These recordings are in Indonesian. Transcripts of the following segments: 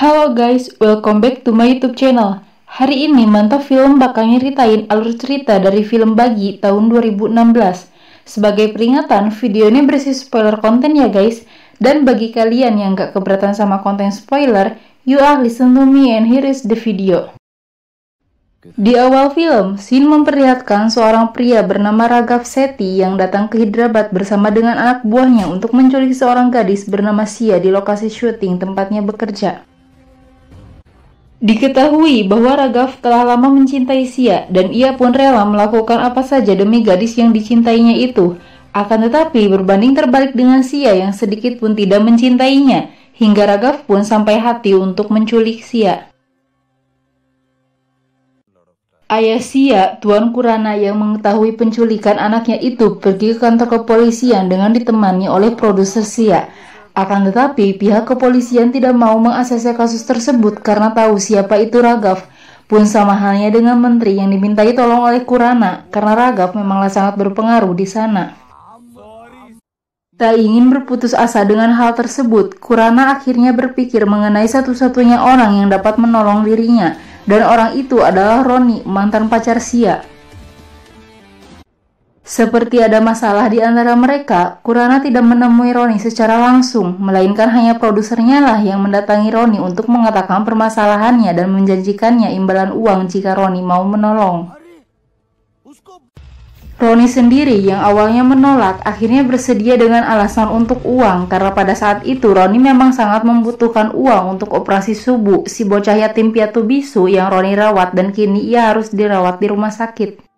Halo guys, welcome back to my YouTube channel. Hari ini Mantap Film bakal nyeritain alur cerita dari film Bagi tahun 2016. Sebagai peringatan, video ini berisi spoiler konten ya guys. Dan bagi kalian yang gak keberatan sama konten spoiler, you are listen to me and here is the video. Di awal film, scene memperlihatkan seorang pria bernama Raghav Sethi yang datang ke Hyderabad bersama dengan anak buahnya untuk menculik seorang gadis bernama Sia di lokasi syuting tempatnya bekerja. Diketahui bahwa Raghav telah lama mencintai Sia dan ia pun rela melakukan apa saja demi gadis yang dicintainya itu. Akan tetapi berbanding terbalik dengan Sia yang sedikit pun tidak mencintainya, hingga Raghav pun sampai hati untuk menculik Sia. Ayah Sia, Tuan Kurana yang mengetahui penculikan anaknya itu pergi ke kantor kepolisian dengan ditemani oleh produser Sia. Akan tetapi, pihak kepolisian tidak mau mengakses kasus tersebut karena tahu siapa itu Raghav. Pun sama halnya dengan menteri yang dimintai tolong oleh Kurana, karena Raghav memanglah sangat berpengaruh di sana. Tak ingin berputus asa dengan hal tersebut, Kurana akhirnya berpikir mengenai satu-satunya orang yang dapat menolong dirinya, dan orang itu adalah Roni, mantan pacar Sia. Seperti ada masalah di antara mereka, Kurana tidak menemui Roni secara langsung, melainkan hanya produsernya lah yang mendatangi Roni untuk mengatakan permasalahannya dan menjanjikannya imbalan uang jika Roni mau menolong. Roni sendiri yang awalnya menolak, akhirnya bersedia dengan alasan untuk uang, karena pada saat itu Roni memang sangat membutuhkan uang untuk operasi subuh si bocah yatim piatu bisu yang Roni rawat dan kini ia harus dirawat di rumah sakit.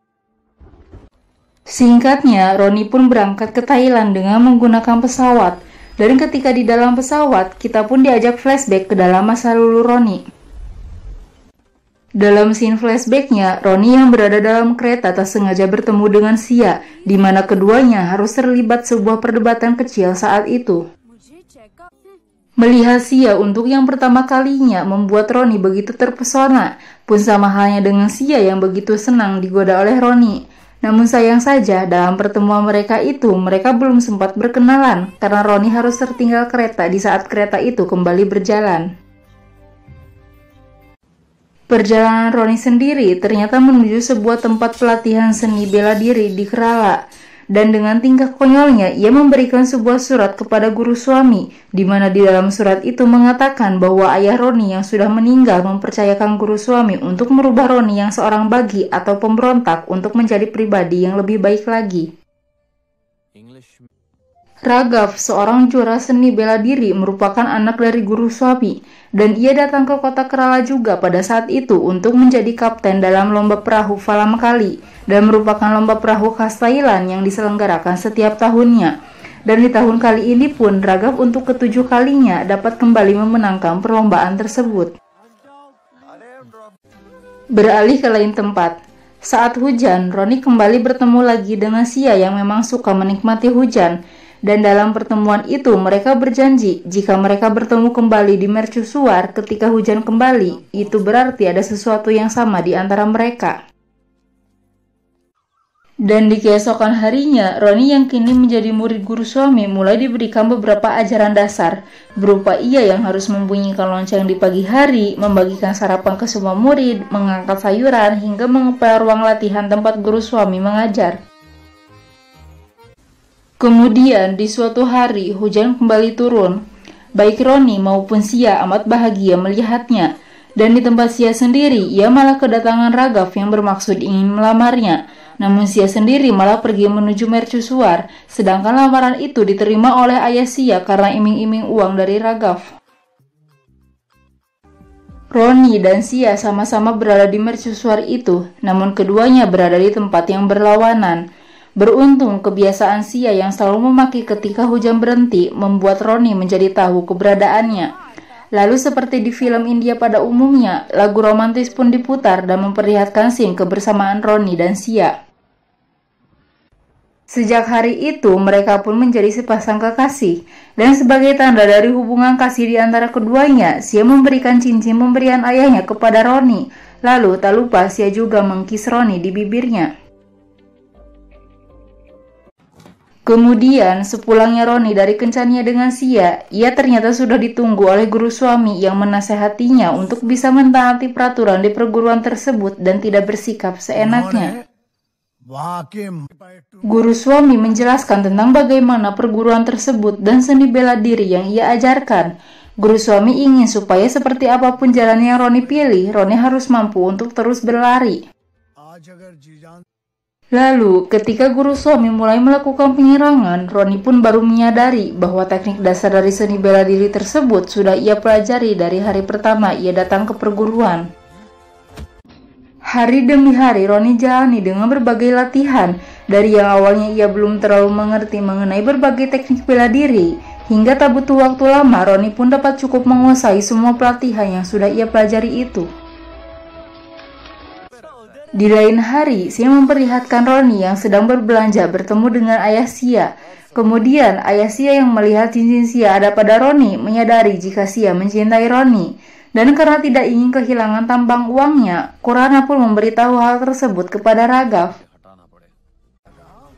Singkatnya, Roni pun berangkat ke Thailand dengan menggunakan pesawat. Dan ketika di dalam pesawat, kita pun diajak flashback ke dalam masa lalu Roni. Dalam scene flashbacknya, Roni yang berada dalam kereta tak sengaja bertemu dengan Sia, di mana keduanya harus terlibat sebuah perdebatan kecil saat itu. Melihat Sia untuk yang pertama kalinya membuat Roni begitu terpesona, pun sama halnya dengan Sia yang begitu senang digoda oleh Roni. Namun sayang saja dalam pertemuan mereka itu mereka belum sempat berkenalan karena Roni harus tertinggal kereta di saat kereta itu kembali berjalan. Perjalanan Roni sendiri ternyata menuju sebuah tempat pelatihan seni bela diri di Kerala. Dan dengan tingkah konyolnya, ia memberikan sebuah surat kepada guru suami, di mana di dalam surat itu mengatakan bahwa ayah Roni yang sudah meninggal mempercayakan guru suami untuk merubah Roni yang seorang bagi atau pemberontak untuk menjadi pribadi yang lebih baik lagi. Raghav, seorang juara seni bela diri, merupakan anak dari guru suami, dan ia datang ke kota Kerala juga pada saat itu untuk menjadi kapten dalam lomba perahu Valam Kali, dan merupakan lomba perahu khas Thailand yang diselenggarakan setiap tahunnya. Dan di tahun kali ini pun Raghav untuk ketujuh kalinya dapat kembali memenangkan perlombaan tersebut. Beralih ke lain tempat. Saat hujan, Roni kembali bertemu lagi dengan Sia yang memang suka menikmati hujan. Dan dalam pertemuan itu mereka berjanji jika mereka bertemu kembali di mercusuar ketika hujan kembali, itu berarti ada sesuatu yang sama di antara mereka. Dan di keesokan harinya, Roni yang kini menjadi murid guru suami mulai diberikan beberapa ajaran dasar, berupa ia yang harus membunyikan lonceng di pagi hari, membagikan sarapan ke semua murid, mengangkat sayuran, hingga mengepel ruang latihan tempat guru suami mengajar. Kemudian di suatu hari hujan kembali turun. Baik Roni maupun Sia amat bahagia melihatnya. Dan di tempat Sia sendiri ia malah kedatangan Raghav yang bermaksud ingin melamarnya. Namun Sia sendiri malah pergi menuju mercusuar. Sedangkan lamaran itu diterima oleh ayah Sia karena iming-iming uang dari Raghav. Roni dan Sia sama-sama berada di mercusuar itu. Namun keduanya berada di tempat yang berlawanan. Beruntung kebiasaan Sia yang selalu memaki ketika hujan berhenti membuat Roni menjadi tahu keberadaannya. Lalu seperti di film India pada umumnya, lagu romantis pun diputar dan memperlihatkan scene kebersamaan Roni dan Sia. Sejak hari itu mereka pun menjadi sepasang kekasih. Dan sebagai tanda dari hubungan kasih di antara keduanya, Sia memberikan cincin pemberian ayahnya kepada Roni. Lalu tak lupa Sia juga mengkis Roni di bibirnya. Kemudian, sepulangnya Roni dari kencannya dengan Sia, ia ternyata sudah ditunggu oleh guru suami yang menasehatinya untuk bisa mentaati peraturan di perguruan tersebut dan tidak bersikap seenaknya. Guru suami menjelaskan tentang bagaimana perguruan tersebut dan seni bela diri yang ia ajarkan. Guru suami ingin supaya seperti apapun jalan yang Roni pilih, Roni harus mampu untuk terus berlari. Lalu, ketika guru suami mulai melakukan penyerangan, Roni pun baru menyadari bahwa teknik dasar dari seni bela diri tersebut sudah ia pelajari dari hari pertama ia datang ke perguruan. Hari demi hari, Roni jalani dengan berbagai latihan, dari yang awalnya ia belum terlalu mengerti mengenai berbagai teknik bela diri, hingga tak butuh waktu lama, Roni pun dapat cukup menguasai semua pelatihan yang sudah ia pelajari itu. Di lain hari, Sia memperlihatkan Roni yang sedang berbelanja bertemu dengan ayah Sia. Kemudian, ayah Sia yang melihat cincin Sia ada pada Roni menyadari jika Sia mencintai Roni. Dan karena tidak ingin kehilangan tambang uangnya, Kurana pun memberitahu hal tersebut kepada Raghav.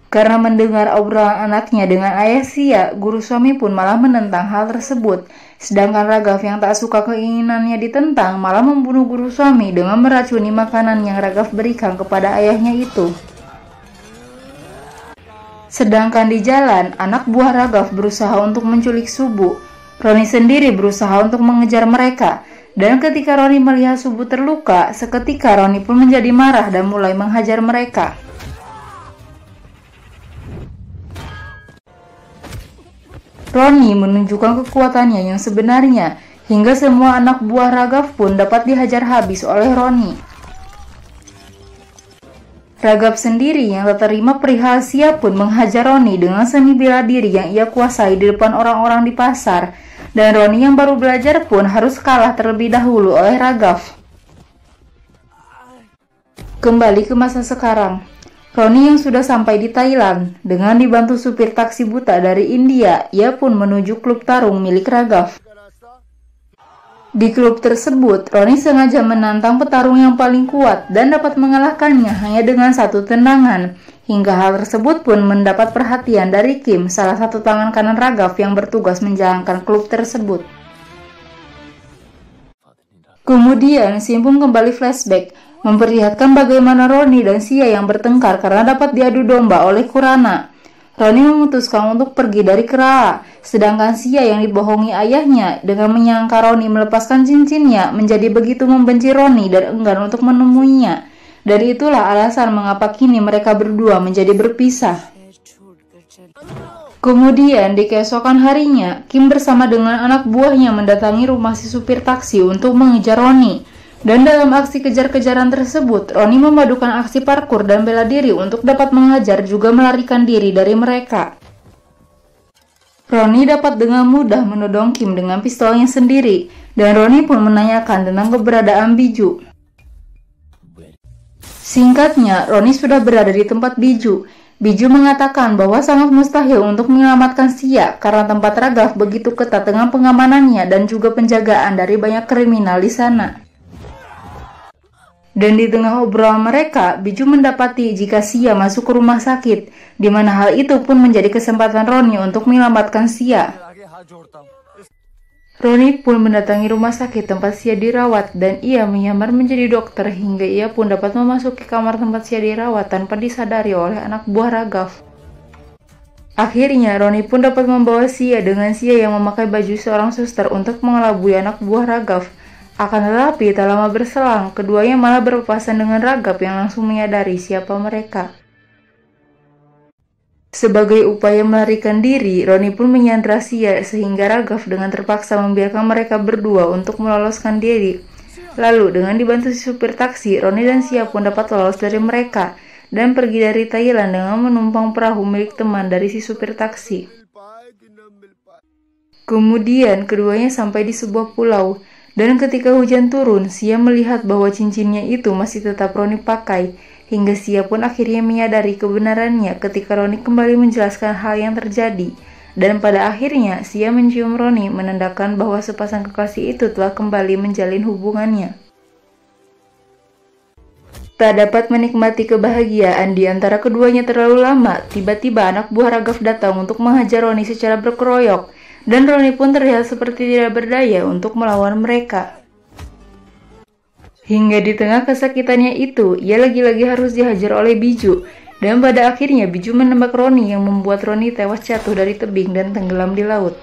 Karena mendengar obrolan anaknya dengan ayah Sia, guru suami pun malah menentang hal tersebut. Sedangkan Raghav yang tak suka keinginannya ditentang malah membunuh guru suami dengan meracuni makanan yang Raghav berikan kepada ayahnya itu. Sedangkan di jalan, anak buah Raghav berusaha untuk menculik Subbu. Roni sendiri berusaha untuk mengejar mereka. Dan ketika Roni melihat Subbu terluka, seketika Roni pun menjadi marah dan mulai menghajar mereka. Roni menunjukkan kekuatannya yang sebenarnya, hingga semua anak buah Raghav pun dapat dihajar habis oleh Roni. Raghav sendiri yang tak terima perihal Sia pun menghajar Roni dengan seni bela diri yang ia kuasai di depan orang-orang di pasar, dan Roni yang baru belajar pun harus kalah terlebih dahulu oleh Raghav. Kembali ke masa sekarang. Roni yang sudah sampai di Thailand, dengan dibantu supir taksi buta dari India, ia pun menuju klub tarung milik Raghav. Di klub tersebut, Roni sengaja menantang petarung yang paling kuat dan dapat mengalahkannya hanya dengan satu tendangan. Hingga hal tersebut pun mendapat perhatian dari Kim, salah satu tangan kanan Raghav yang bertugas menjalankan klub tersebut. Kemudian, Sim pun kembali flashback, memperlihatkan bagaimana Roni dan Sia yang bertengkar karena dapat diadu domba oleh Kurana. Roni memutuskan untuk pergi dari Kerala, sedangkan Sia yang dibohongi ayahnya dengan menyangka Roni melepaskan cincinnya menjadi begitu membenci Roni dan enggan untuk menemuinya. Dari itulah alasan mengapa kini mereka berdua menjadi berpisah. Kemudian di keesokan harinya, Kim bersama dengan anak buahnya mendatangi rumah si supir taksi untuk mengejar Roni. Dan dalam aksi kejar-kejaran tersebut, Roni memadukan aksi parkur dan bela diri untuk dapat menghajar juga melarikan diri dari mereka. Roni dapat dengan mudah menodong Kim dengan pistolnya sendiri, dan Roni pun menanyakan tentang keberadaan Biju. Singkatnya, Roni sudah berada di tempat Biju. Biju mengatakan bahwa sangat mustahil untuk menyelamatkan Sia karena tempat Raghav begitu ketat dengan pengamanannya dan juga penjagaan dari banyak kriminal di sana. Dan di tengah obrolan mereka, Biju mendapati jika Sia masuk ke rumah sakit, di mana hal itu pun menjadi kesempatan Roni untuk menyelamatkan Sia. Roni pun mendatangi rumah sakit tempat Sia dirawat dan ia menyamar menjadi dokter hingga ia pun dapat memasuki kamar tempat Sia dirawat tanpa disadari oleh anak buah Raghav. Akhirnya, Roni pun dapat membawa Sia dengan Sia yang memakai baju seorang suster untuk mengelabui anak buah Raghav. Akan tetapi, tak lama berselang, keduanya malah berpapasan dengan Raghav yang langsung menyadari siapa mereka. Sebagai upaya melarikan diri, Roni pun menyandra Sia sehingga Raghav dengan terpaksa membiarkan mereka berdua untuk meloloskan diri. Lalu, dengan dibantu si supir taksi, Roni dan Sia pun dapat lolos dari mereka dan pergi dari Thailand dengan menumpang perahu milik teman dari si supir taksi. Kemudian, keduanya sampai di sebuah pulau. Dan ketika hujan turun, Sia melihat bahwa cincinnya itu masih tetap Roni pakai, hingga Sia pun akhirnya menyadari kebenarannya ketika Roni kembali menjelaskan hal yang terjadi. Dan pada akhirnya, Sia mencium Roni menandakan bahwa sepasang kekasih itu telah kembali menjalin hubungannya. Tak dapat menikmati kebahagiaan di antara keduanya terlalu lama, tiba-tiba anak buah Raghav datang untuk menghajar Roni secara berkeroyok, dan Roni pun terlihat seperti tidak berdaya untuk melawan mereka. Hingga di tengah kesakitannya itu, ia lagi-lagi harus dihajar oleh Biju, dan pada akhirnya Biju menembak Roni yang membuat Roni tewas jatuh dari tebing dan tenggelam di laut.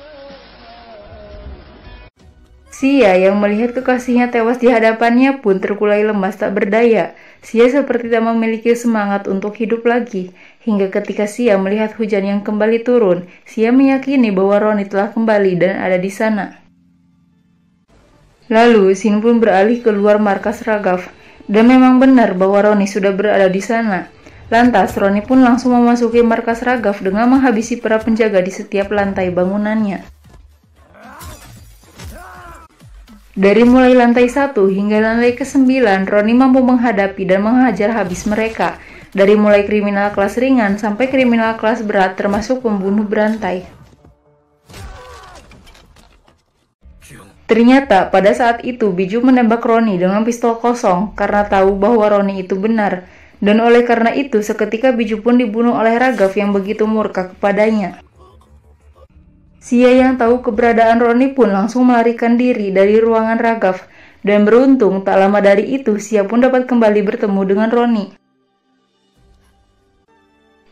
Sia yang melihat kekasihnya tewas di hadapannya pun terkulai lemas tak berdaya. Sia seperti tak memiliki semangat untuk hidup lagi. Hingga ketika Sia melihat hujan yang kembali turun, Sia meyakini bahwa Roni telah kembali dan ada di sana. Lalu Shin pun beralih keluar markas Raghav, dan memang benar bahwa Roni sudah berada di sana. Lantas Roni pun langsung memasuki markas Raghav dengan menghabisi para penjaga di setiap lantai bangunannya. Dari mulai lantai 1 hingga lantai ke-9, Roni mampu menghadapi dan menghajar habis mereka. Dari mulai kriminal kelas ringan sampai kriminal kelas berat termasuk pembunuh berantai. Ternyata pada saat itu Biju menembak Roni dengan pistol kosong karena tahu bahwa Roni itu benar. Dan oleh karena itu seketika Biju pun dibunuh oleh Raghav yang begitu murka kepadanya. Sia yang tahu keberadaan Roni pun langsung melarikan diri dari ruangan Raghav, dan beruntung tak lama dari itu Sia pun dapat kembali bertemu dengan Roni.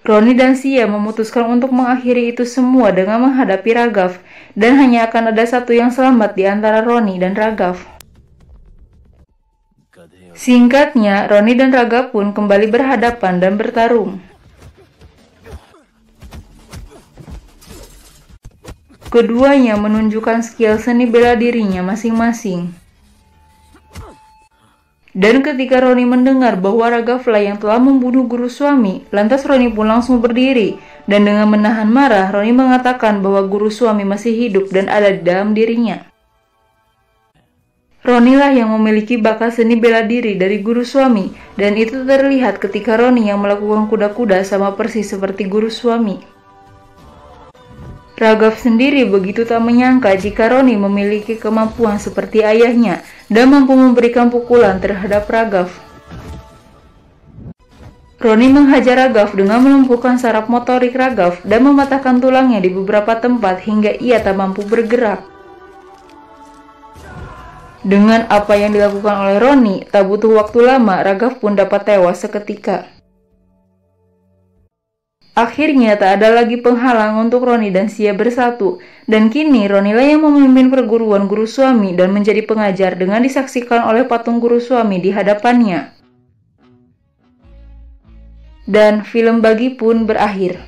Roni dan Sia memutuskan untuk mengakhiri itu semua dengan menghadapi Raghav, dan hanya akan ada satu yang selamat di antara Roni dan Raghav. Singkatnya, Roni dan Raghav pun kembali berhadapan dan bertarung. Keduanya menunjukkan skill seni bela dirinya masing-masing. Dan ketika Roni mendengar bahwa Raghavlah yang telah membunuh guru suami, lantas Roni pun langsung berdiri, dan dengan menahan marah, Roni mengatakan bahwa guru suami masih hidup dan ada di dalam dirinya. Ronilah yang memiliki bakat seni bela diri dari guru suami, dan itu terlihat ketika Roni yang melakukan kuda-kuda sama persis seperti guru suami. Raghav sendiri begitu tak menyangka jika Roni memiliki kemampuan seperti ayahnya dan mampu memberikan pukulan terhadap Raghav. Roni menghajar Raghav dengan melumpuhkan saraf motorik Raghav dan mematahkan tulangnya di beberapa tempat hingga ia tak mampu bergerak. Dengan apa yang dilakukan oleh Roni, tak butuh waktu lama Raghav pun dapat tewas seketika. Akhirnya tak ada lagi penghalang untuk Roni dan Sia bersatu, dan kini Ronilah yang memimpin perguruan guru suami dan menjadi pengajar dengan disaksikan oleh patung guru suami di hadapannya. Dan film Bagi pun berakhir.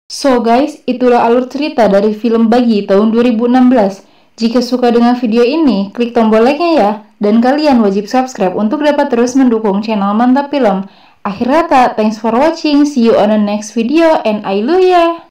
So guys, itulah alur cerita dari film Bagi tahun 2016. Jika suka dengan video ini, klik tombol like-nya ya, dan kalian wajib subscribe untuk dapat terus mendukung channel Mantap Film. Akhir kata, thanks for watching, see you on the next video, and I love ya!